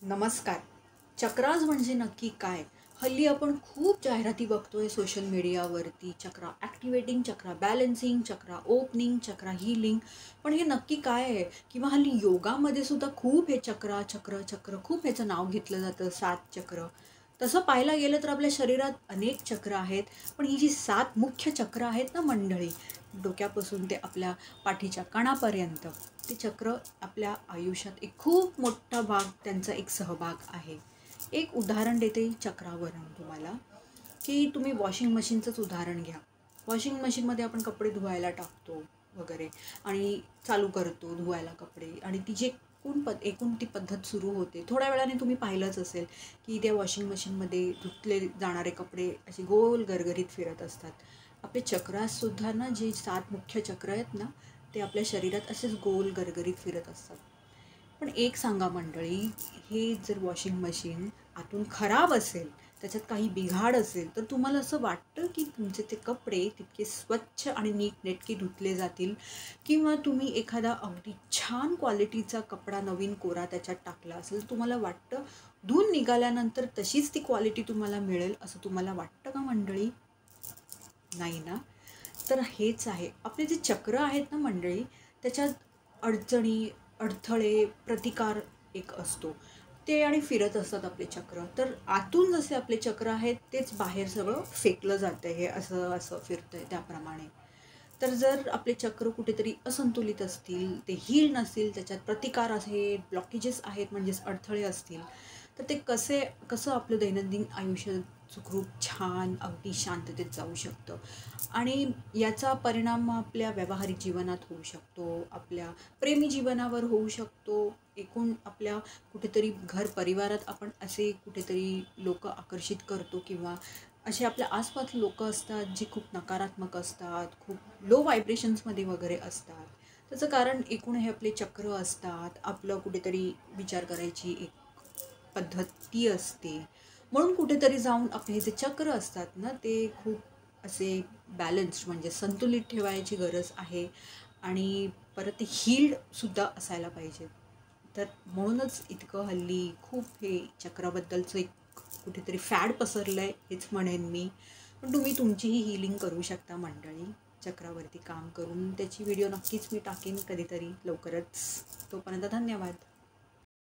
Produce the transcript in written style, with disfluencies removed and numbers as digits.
नमस्कार. चक्रास म्हणजे नक्की काय? हल्ली आपण खूप जाहिराती बघतोय सोशल मीडियावरती. चक्रा ॲक्टिवेटिंग, चक्रा बॅलन्सिंग, चक्रा ओपनिंग, चक्रा हीलिंग. पण हे नक्की काय आहे? किंवा हल्ली योगामध्ये सुद्धा खूप हे चक्र चक्र खूप ह्याचं नाव घेतलं जातं, 7 चक्र. तसं पाहायला गेलं तर आपल्या शरीरात अनेक चक्र आहेत. पण ही जी 7 मुख्य चक्र आहेत ना मंडळी, डोक्यापासून ते आपल्या पाठीच्या कणापर्यंत, ते चक्र आपल्या आयुष्यात एक खूप मोठा भाग, त्यांचा एक सहभाग आहे. एक उदाहरण देते चक्रावरून तुम्हाला, की तुम्ही वॉशिंग मशीनचंच उदाहरण घ्या. वॉशिंग मशीनमध्ये आपण कपडे धुवायला टाकतो वगैरे आणि चालू करतो धुवायला कपडे, आणि ती जे एकूण ती पद्धत सुरू होते. थोड्या वेळाने तुम्ही पाहिलंच असेल की त्या वॉशिंग मशीनमध्ये धुतले जाणारे कपडे असे गोल गरगरीत फिरत असतात. आपले चक्रासुद्धा ना, जे 7 मुख्य चक्र आहेत ना, ते आपल्या शरीरात असेच गोल गरगरीत फिरत असतात. पण एक सांगा मंडळी, हे जर वॉशिंग मशीन आतून खराब असेल, त्याच्यात काही बिघाड असेल, तर तुम्हाला असं वाटतं की तुमचे ते कपडे तितके स्वच्छ आणि नीटनेटके धुतले जातील? किंवा तुम्ही एखादा अगदी छान क्वालिटीचा कपडा नवीन कोरा त्याच्यात टाकला असेल, तर तुम्हाला वाटतं धुवून निघाल्यानंतर तशीच ती क्वालिटी तुम्हाला मिळेल, असं तुम्हाला वाटतं का मंडळी? नाही ना? तर हेच आहे. आपले जे चक्र आहेत ना मंडळी, त्याच्यात अडचणी, अडथळे, प्रतिकार एक असतो. ते आणि फिरत असतात आपले चक्र. तर आतून जसे आपले चक्र आहेत, तेच बाहेर सगळं फेकलं जातं. हे असं असं फिरतंय त्याप्रमाणे. तर जर आपले चक्र कुठेतरी असंतुलित असतील, ते हील नसतील, त्याच्यात प्रतिकार आहेत, ब्लॉकेजेस आहेत, म्हणजेच अडथळे असतील, तर ते कसं आपलं दैनंदिन आयुष्य सुखरूप, छान, अगदी शांततेत जाऊ शकतं. आणि याचा परिणाम आपल्या व्यावहारिक जीवनात होऊ शकतो, आपल्या प्रेमी जीवनावर होऊ शकतो. एकूण आपल्या कुठेतरी घर परिवारात आपण असे कुठेतरी लोकं आकर्षित करतो, किंवा असे आपल्या आसपास लोकं असतात जी खूप नकारात्मक असतात, खूप लो व्हायब्रेशन्समध्ये वगैरे असतात. त्याचं कारण एकूण हे आपले चक्र असतात. आपलं कुठेतरी विचार करायची एक पद्धती असते. म्हणून कुठेतरी जाऊन आपले हे जे चक्र असतात ना, ते खूप असे बॅलन्स्ड, म्हणजे संतुलित ठेवायची गरज आहे. आणि परत ते हील्डसुद्धा असायला पाहिजे. तर म्हणूनच इतकं हल्ली खूप हे चक्राबद्दलचं एक कुठेतरी फॅड पसरलं आहे, हेच म्हणेन मी. पण तुम्ही तुमचीही हीलिंग करू शकता मंडळी, चक्रावरती काम करून. त्याची व्हिडिओ नक्कीच मी टाकेन कधीतरी लवकरच. तोपर्यंत धन्यवाद.